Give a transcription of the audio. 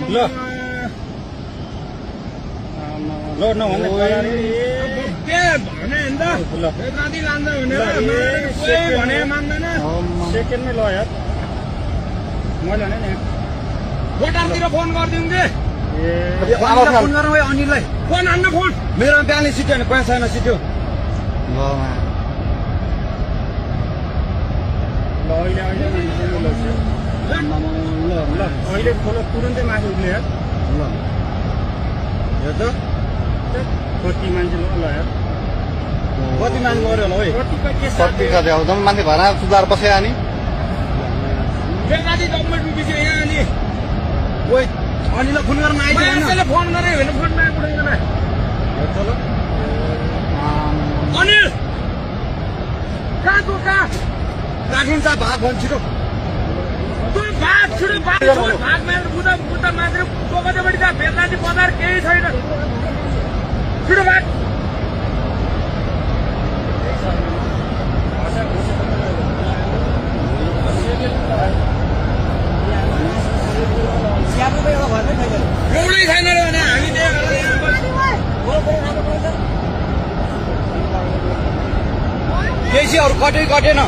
ल ल नभन्दा के भने नि त ल कति लान्छ भनेर कोही भने मान्दैन सेकेन्डमै ल यार मैले भने नि भोटारतिर फोन गरिदिउँ के फोन गरौँ है अनिललाई फोन हान्न फोन मेरोमा ब्यालेन्स सिट्यो भने पैसा छैन सिट्यो ल अहिले ल अहिले खोलो तुरन्तै माथि उठ्ने यार हेर त कति मान्छे ल यार कति मान्नु पर्यो होला है कतिको के कति कति अब जम्मा मान्छे भरा सुधार बसे अनि बेकारी गभर्मेन्ट रुपिस यहाँ अनि ओइ अनिललाई फोन गर्न आइज मान्छेले फोन गरे भने फोनमा आइपुग्दैन हेर त ल अनिल कहाँको कहाँ राखिन्छ भाग भन्छ छिटो तँ भाग छिटो भाग मारेर बुद्ध मात्र पोखरीपट्टि त बेलाजी बजार केही छैन छिटो भाग एउटै छैन रे भने हामी केही अरू कटै कटेन